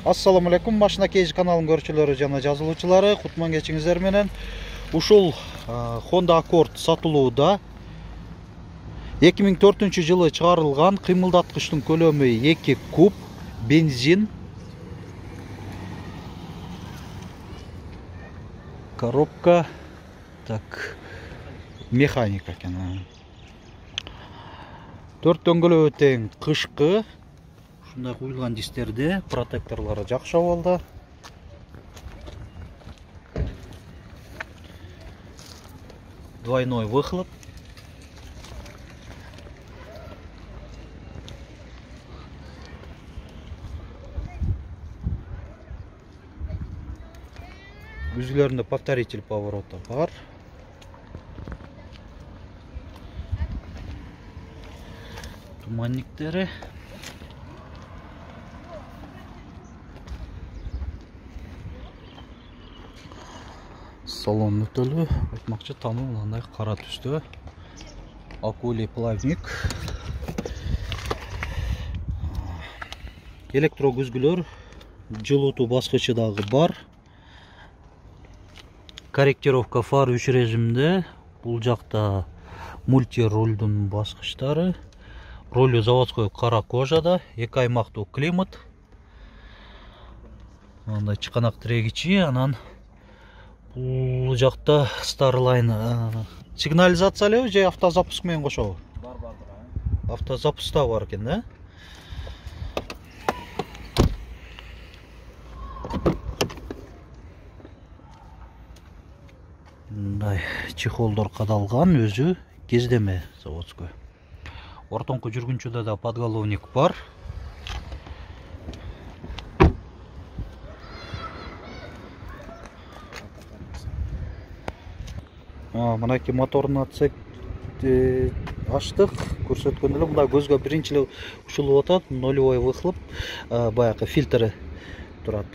Assalamu alaikum, Машина Кейж каналының көрүүчүлөрү жана жазылуучулары, кутман кечиңиздер менен. Ушул Honda Accord сатылууда. 2004 жылы чыгарылган кыймылдаткычтын көлөмү 2 куб, бензин. Коробка, так, механика экен. 4 дөңгөлөбү тең кышкы. Шундай куюлган дистерде протекторлары жакшы абалда. Двойной выхлоп. Үзлөрүндө повторитель поворота бар. Туманниктери. Салон өтөлү, айтмакчы тамы мындай кара түстө. Акулий плавник. Электро күзгүлөр, жылуутуу баскычы дагы бар. Корректировка фар 3 режимде. Бул жакта мультирулдун баскычтары. Рулю заводской кара кожада, 2 аймактуу климат. Мындай чыканак тирегичи, анан бул жакта Starline сигнализация элеби же автозапуск менен кошобу? Бар. Автозапуста бар экен, да? Мындай чехолдор кадалган, өзү кездеме заводской. Ортоңку жүргүнчүдө да подголовник бар. Мынакей моторун отсекти ачтык, көрсөткөн эле. Мында көзгө биринчи эле ушулуп атат, нулевой выхлоп, баягы фильтри турат.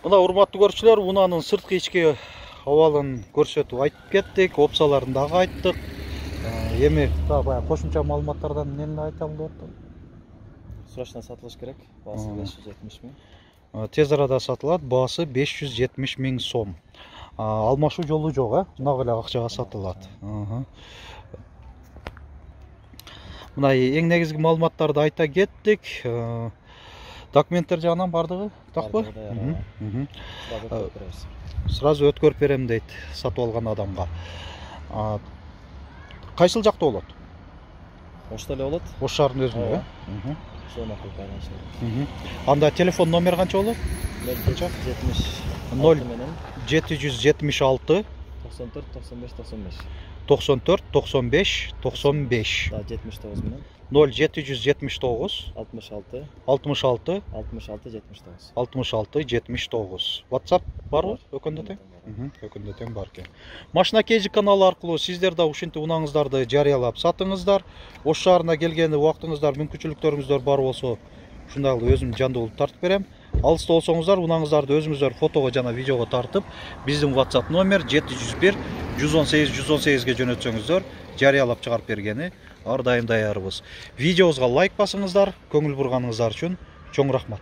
Мына урматтуу көрүүчүлөр, унаанын сырткы ички абалын көрсөтүп айтып кеттик, опцияларын дагы айттык. Эми баягы кошумча маалыматтардан эмнени айтам деп атам? Срочно сатылыш керек. Баасы 570 миң. Тез арада сатылат, баасы 570 миң сом. Алмашуу жолу жок, мына эле акчага сатылат. Мына эң негизги маалыматтарды айта кеттик. Документтер жагынан бардыгы такпы? Сразу өткөрүп берем дейт сатып алган адамга. Кайсыл жакта болот? Ошто эле болот. Ош шаарынын өзүндө, Зона кылган. Анда телефон номер канча болот? 776 94 95 95. 94 95 95. Да, 79 менен 0779 66 66 66 79. 66 79. WhatsApp барбы? Өкөндө тең? Өкөндө тең бар экен. Машина Кейж каналы аркылуу сиздер да ушинтип унааңыздарды жарыялап сатыңыздар. Ош шаарына келгенде убактыңыздар, мүмкүнчүлүктөрүңүздөр бар болсо, ушундай өзүм жандуу тартып берем. Алыста болсоңуздар, унааңыздарды өзүңүздөр фотого жана видеого тартып, биздин WhatsApp номер 701 118 118ге жөнөтсөңүздөр, жарыялап чыгарып бергени ар дайым даярбыз. Видеобузга лайк басыңыздар, көңүл бурганыңыздар үчүн чоң рахмат.